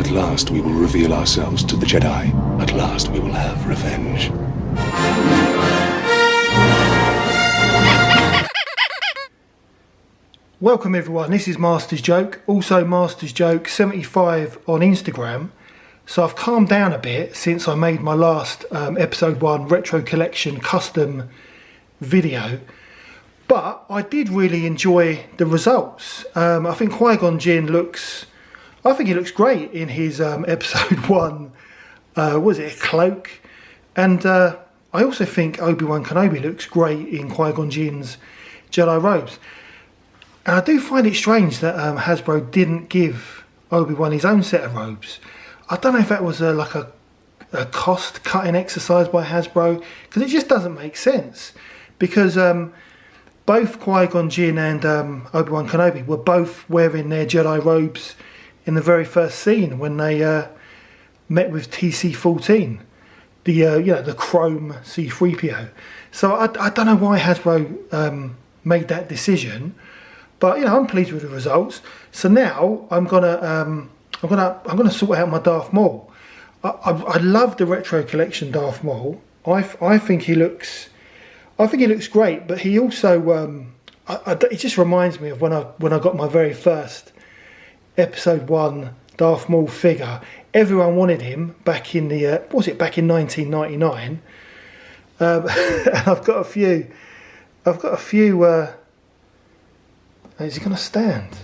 At last we will reveal ourselves to the Jedi. At last we will have revenge. Welcome everyone, this is Master's Joke, also Master's Joke 75 on Instagram. So I've calmed down a bit since I made my last episode 1 retro collection custom video, but I did really enjoy the results. I think Qui-Gon Jinn looks great in his episode 1, was it a cloak? And I also think Obi-Wan Kenobi looks great in Qui-Gon Jinn's Jedi robes. And I do find it strange that Hasbro didn't give Obi-Wan his own set of robes. I don't know if that was like a cost-cutting exercise by Hasbro, because it just doesn't make sense. Because both Qui-Gon Jinn and Obi-Wan Kenobi were both wearing their Jedi robes in the very first scene when they met with TC-14, the Chrome C-3PO. So I don't know why Hasbro made that decision. But I'm pleased with the results. So now I'm gonna sort out my Darth Maul. I love the retro collection Darth Maul. I think he looks great. But he also it just reminds me of when I got my very first episode 1 Darth Maul figure. Everyone wanted him back in the back in 1999. And I've got a few. Is he going to stand?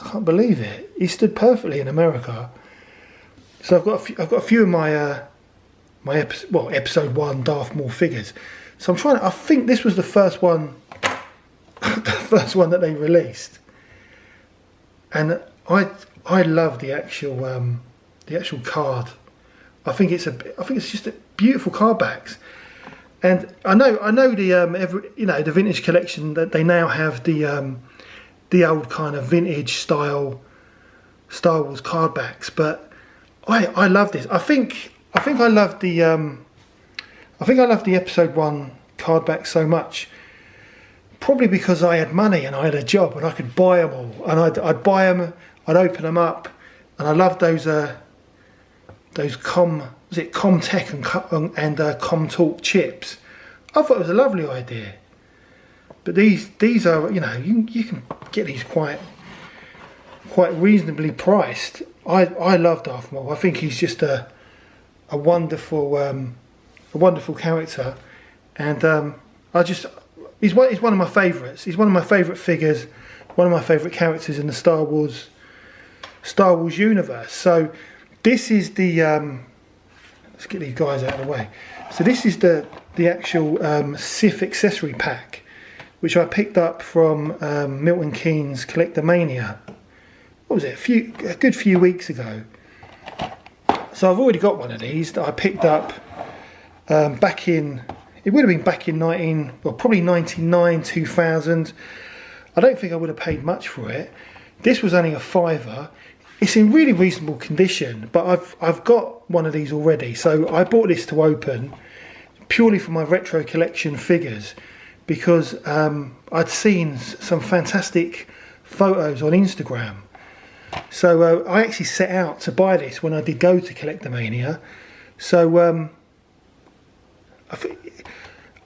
I can't believe it. He stood perfectly in America. So I've got a few of my episode 1 Darth Maul figures. So I think this was the first one, that they released. And I love the actual card. I think it's just a beautiful card backs. And I know the vintage collection that they now have the old kind of vintage style Star Wars card backs, but I love this. I think I love the episode 1 card back so much, probably because I had money and I had a job and I could buy them all, and I'd buy them, I'd open them up, and I loved those Comtech and Comtalk chips. I thought it was a lovely idea. But these are, you can get these quite reasonably priced. I love Darth Maul. I think he's just a wonderful character, and he's one of my favourites. He's one of my favourite figures, one of my favourite characters in the Star Wars universe. So this is the let's get these guys out of the way. So this is the actual Sith Accessory pack, which I picked up from Milton Keynes Collectormania. What was it? A good few weeks ago. So I've already got one of these that I picked up back in. It would have been back in probably 99, 2000. I don't think I would have paid much for it. This was only a £5. It's in really reasonable condition, but I've got one of these already. So I bought this to open purely for my retro collection figures, because I'd seen some fantastic photos on Instagram. So I actually set out to buy this when I did go to Collectormania. So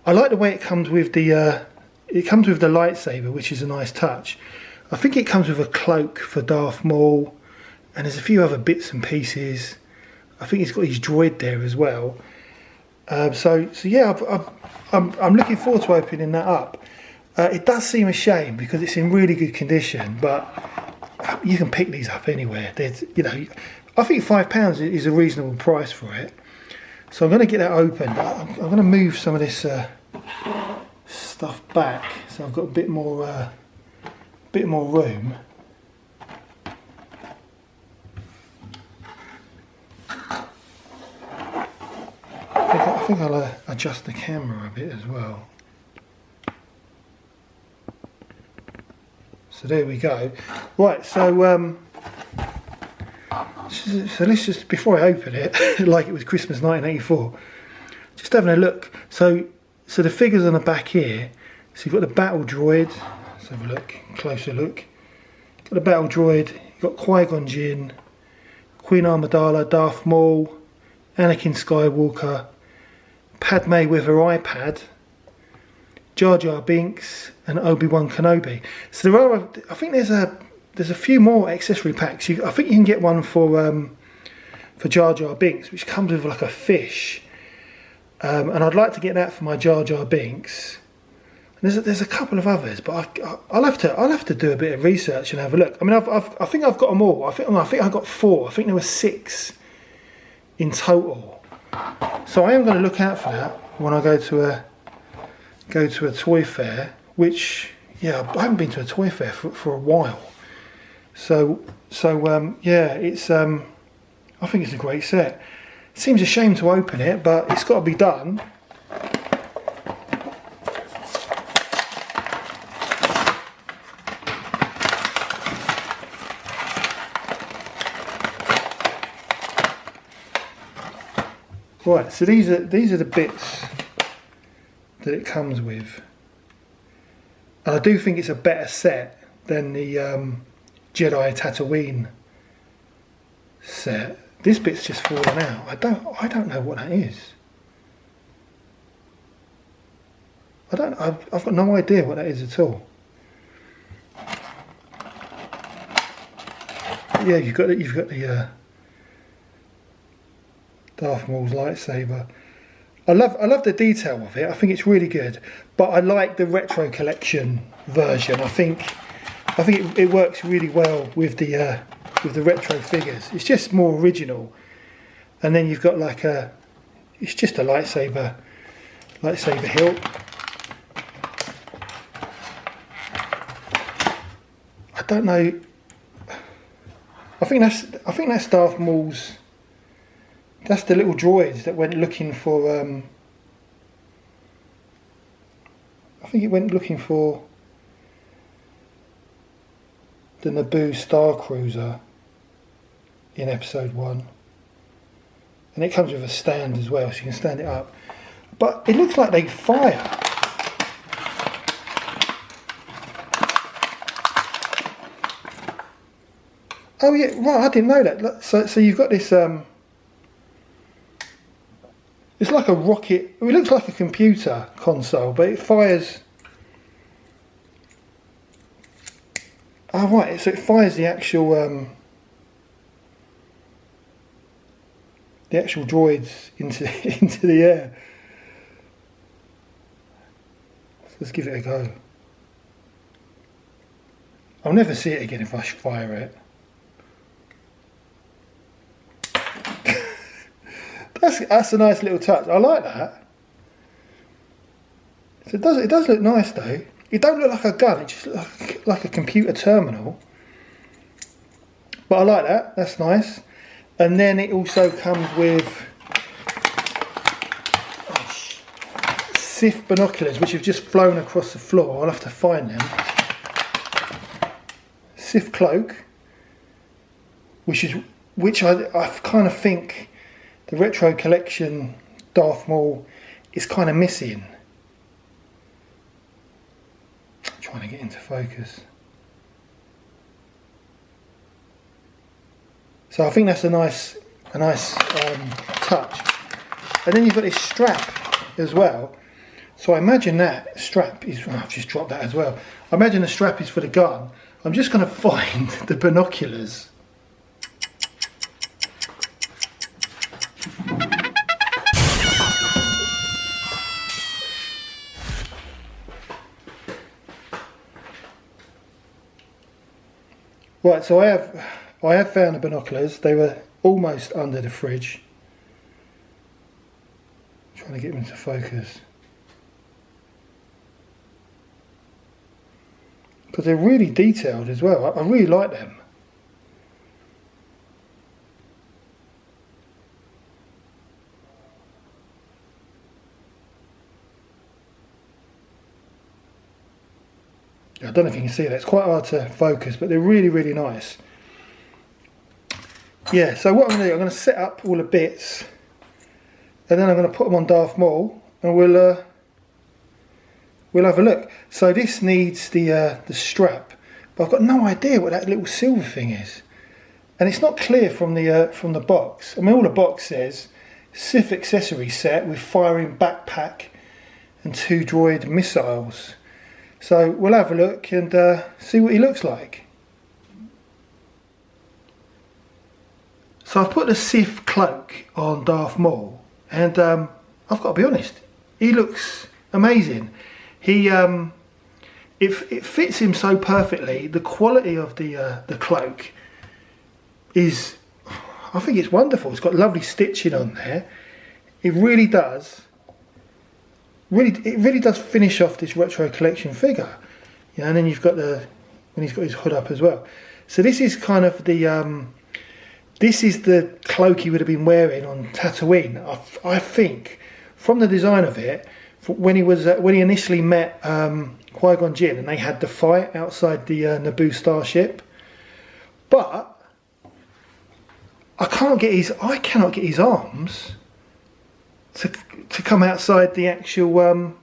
I like the way it comes with the lightsaber, which is a nice touch. I think it comes with a cloak for Darth Maul, and there's a few other bits and pieces. I think he's got his droid there as well. So yeah, I'm looking forward to opening that up. It does seem a shame because it's in really good condition, but you can pick these up anywhere. I think £5 is a reasonable price for it. So I'm going to get that open. But I'm going to move some of this stuff back, so I've got a bit more room. I think I'll adjust the camera a bit as well. So there we go. Right, so let's just, before I open it, like it was Christmas 1984, just having a look. So the figures on the back here. So you've got the battle droid. Let's have a look, closer look. Got the battle droid. You've got Qui-Gon Jinn, Queen Amidala, Darth Maul, Anakin Skywalker, Padme with her iPad, Jar Jar Binks, and Obi-Wan Kenobi. So there are, I think there's a few more accessory packs. I think you can get one for Jar Jar Binks, which comes with like a fish, and I'd like to get that for my Jar Jar Binks. And there's a couple of others, but I'll have to do a bit of research and have a look. I mean, I think I've got them all. I think I got 4. I think there were 6 in total. So I am going to look out for that when I go to a toy fair. Which, yeah, I haven't been to a toy fair for a while. So yeah, it's I think it's a great set. Seems a shame to open it, but it's got to be done. Right, so these are the bits that it comes with, and I do think it's a better set than the Jedi Tatooine set. This bit's just fallen out. I don't know what that is. I've got no idea what that is at all. Yeah, you've got the Darth Maul's lightsaber. I love the detail of it. I think it's really good, but I like the retro collection version. I think it works really well with the retro figures. It's just more original, and then you've got like it's just a lightsaber hilt. I don't know. I think that's Darth Maul's. That's the little droids that went looking for. I think it went looking for the Naboo Star Cruiser in episode 1, and it comes with a stand as well, so you can stand it up. But it looks like they fire. Oh yeah, right. I didn't know that. So you've got this. It's like a rocket. It looks like a computer console, but it fires. Oh right, so it fires the actual droids into the air. So let's give it a go. I'll never see it again if I fire it. That's a nice little touch. I like that. So it does look nice though. It don't look like a gun. It just looks like a computer terminal. But I like that. That's nice. And then it also comes with Sith binoculars, which have just flown across the floor. I'll have to find them. Sith cloak, which I kind of think the retro collection Darth Maul is kind of missing. I'm trying to get into focus. So I think that's a nice touch. And then you've got this strap as well. So I imagine that strap is. I've just dropped that as well. I imagine the strap is for the gun. I'm just going to find the binoculars. Right, so I have found the binoculars. They were almost under the fridge. I'm trying to get them into focus. Because they're really detailed as well. I really like them. I don't know if you can see that. It's quite hard to focus, but they're really, really nice. Yeah, so what I'm going to do, I'm going to set up all the bits, and then I'm going to put them on Darth Maul, and we'll have a look. So this needs the strap, but I've got no idea what that little silver thing is. and it's not clear from the box. I mean, all the box says Sith Accessory Set with firing backpack and 2 droid missiles. So we'll have a look and see what he looks like. So I've put the Sith cloak on Darth Maul, and I've got to be honest, he looks amazing. It fits him so perfectly. The quality of the cloak is, I think it's wonderful. It's got lovely stitching on there. It really does. It really does finish off this retro collection figure. Yeah, and then you've got when he's got his hood up as well. So this is kind of this is the cloak he would have been wearing on Tatooine. I think from the design of it, when he initially met Qui-Gon Jinn and they had the fight outside the Naboo starship. But I cannot get his arms to come outside the actual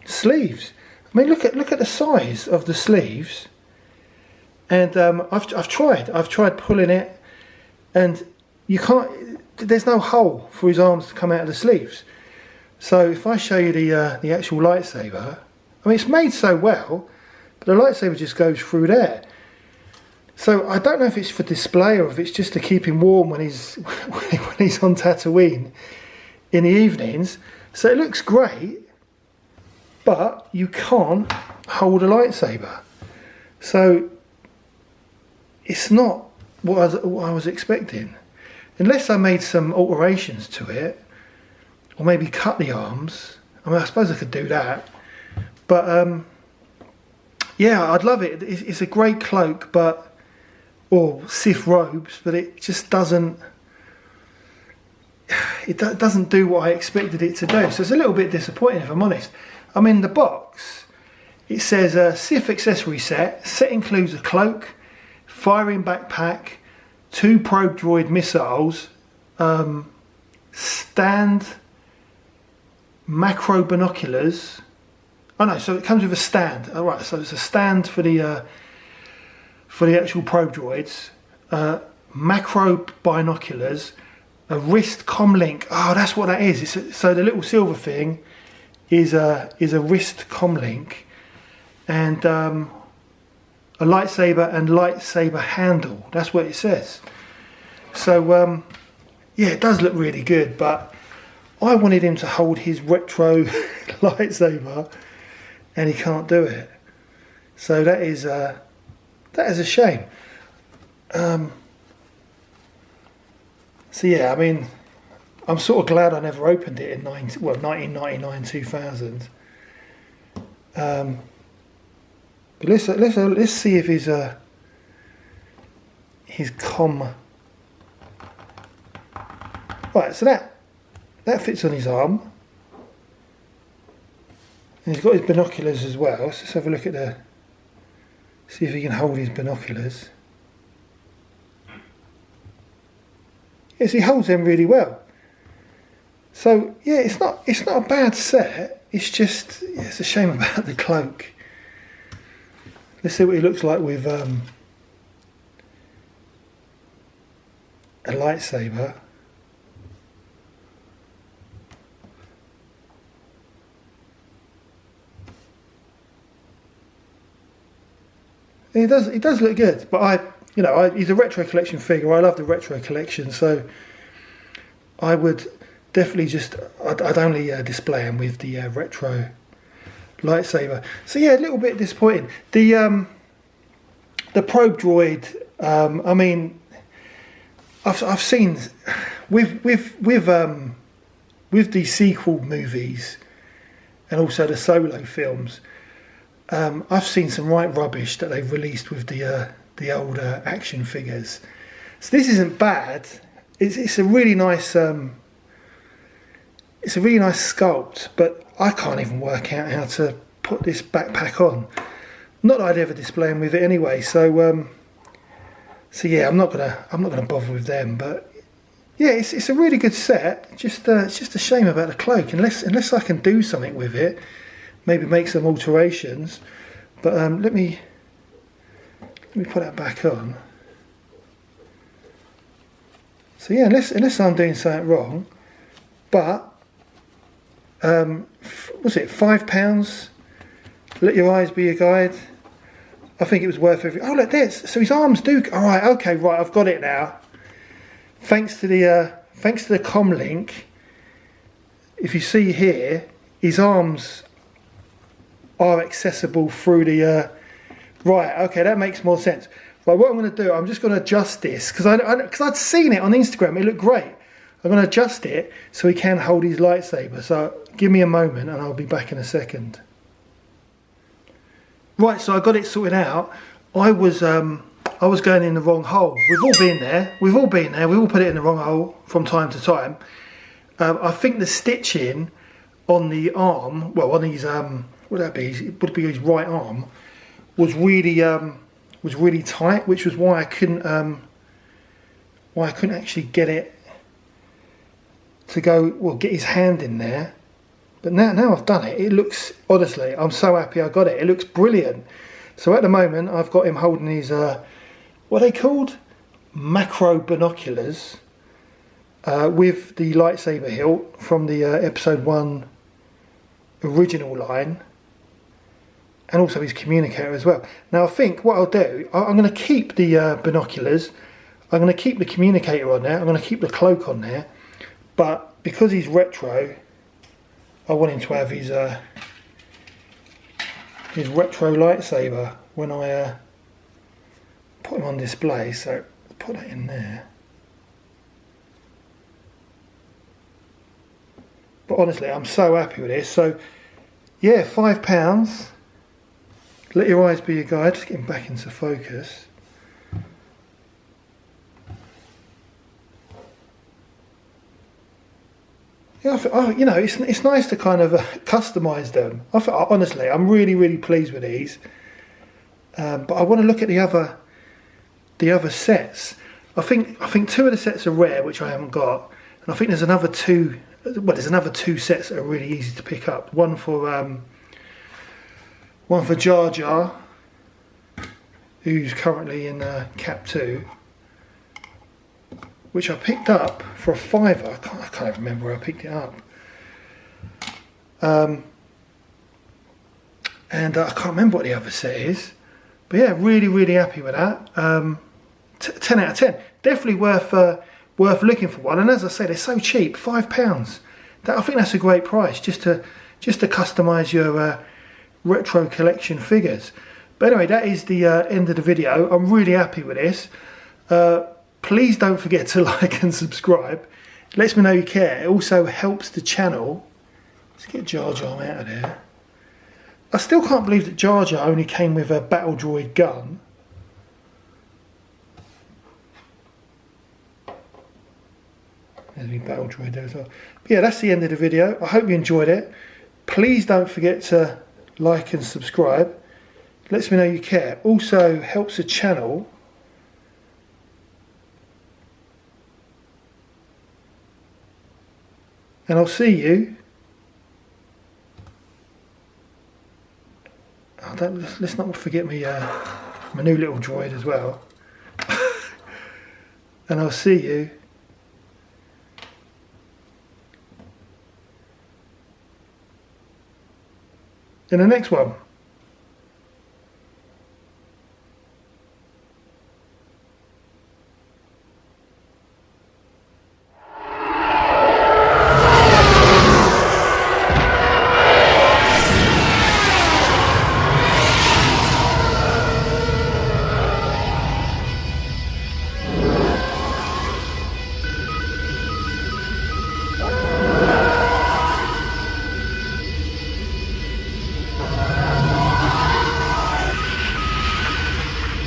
sleeves. I mean, look at the size of the sleeves, and I've tried pulling it, and you can't. There's no hole for his arms to come out of the sleeves. So if I show you the actual lightsaber, I mean, it's made so well, but the lightsaber just goes through there. So I don't know if it's for display or if it's just to keep him warm when he's on Tatooine in the evenings. So it looks great, but you can't hold a lightsaber. So it's not what I was expecting. Unless I made some alterations to it, or maybe cut the arms. I mean, I suppose I could do that. But yeah, I'd love it. It's a great cloak, or Sith robes, but it just doesn't. It doesn't do what I expected it to do. So it's a little bit disappointing, if I'm honest. I mean, the box, it says Sith Accessory Set. Set includes a cloak, firing backpack, 2 probe droid missiles, stand, macro binoculars. Oh no, so it comes with a stand. All right, so it's a stand for the actual probe droids, macro binoculars, a wrist comlink. Oh, that's what that is. So the little silver thing is a wrist comlink, and a lightsaber and lightsaber handle. That's what it says. So yeah, it does look really good, but I wanted him to hold his retro lightsaber, and he can't do it. So that is a shame. So yeah, I mean, I'm sort of glad I never opened it in 1999, 2000. But let's see if his comm. Right, so that fits on his arm. And he's got his binoculars as well. So let's have a look at see if he can hold his binoculars. Yes, he holds them really well. So yeah, it's not a bad set. It's just it's a shame about the cloak. Let's see what he looks like with a lightsaber. It does look good, but he's a retro collection figure. I love the retro collection, so I would definitely I'd only display him with the retro lightsaber. So yeah, a little bit disappointing. The probe droid. I mean, I've seen with the sequel movies and also the solo films. I've seen some right rubbish that they've released with the older action figures. So this isn't bad. It's a really nice sculpt, but I can't even work out how to put this backpack on. Not that I'd ever display them with it anyway. So yeah, I'm not gonna bother with them. But yeah, it's a really good set. It's just a shame about the cloak. Unless I can do something with it. Maybe make some alterations, but let me put that back on. So yeah, unless I'm doing something wrong, but was it £5? Let your eyes be your guide. I think it was worth every. Oh look, there's so his arms do. All right, okay, right, I've got it now. Thanks to the com link. If you see here, his arms are accessible through the. Right, okay, that makes more sense. Right, what I'm going to do, I'm just going to adjust this because I'd seen it on Instagram. It looked great. I'm going to adjust it so he can hold his lightsaber. So give me a moment and I'll be back in a second. Right, so I got it sorted out. I was going in the wrong hole. We've all been there. We all put it in the wrong hole from time to time. I think the stitching on the arm, well, on his what would that be? It would be his right arm, was really tight, which was why I couldn't actually get it to go. Well, get his hand in there. But now I've done it. It looks, honestly, I'm so happy I got it. It looks brilliant. So at the moment, I've got him holding his what are they called? Macro binoculars with the lightsaber hilt from the episode 1 original line. And also his communicator as well. Now I think what I'll do, I'm going to keep the binoculars, I'm going to keep the communicator on there, I'm going to keep the cloak on there, but because he's retro, I want him to have his retro lightsaber when I put him on display, so put that in there. But honestly, I'm so happy with this. So yeah, £5. Let your eyes be your guide. Just getting back into focus. Yeah, you know, it's nice to kind of customise them. Honestly, I'm really pleased with these. But I want to look at the other sets. I think 2 of the sets are rare, which I haven't got, and I think there's another 2. Well, there's another 2 sets that are really easy to pick up. One for Jar Jar, who's currently in Cap 2, which I picked up for a £5. I can't even remember where I picked it up. And I can't remember what the other set is. But yeah, really happy with that. 10 out of 10. Definitely worth looking for one. And as I said, they're so cheap, £5. I think that's a great price just to customise your retro collection figures. But anyway, that is the end of the video. I'm really happy with this. Please don't forget to like and subscribe. It lets me know you care. It also helps the channel. Let's get Jar Jar out of there. I still can't believe that Jar Jar only came with a battle droid gun. There's my battle droid there as well. But yeah, that's the end of the video. I hope you enjoyed it. Please don't forget to like and subscribe. It lets me know you care. Also helps the channel. And I'll see you. Let's not forget my new little droid as well. And I'll see you in the next one.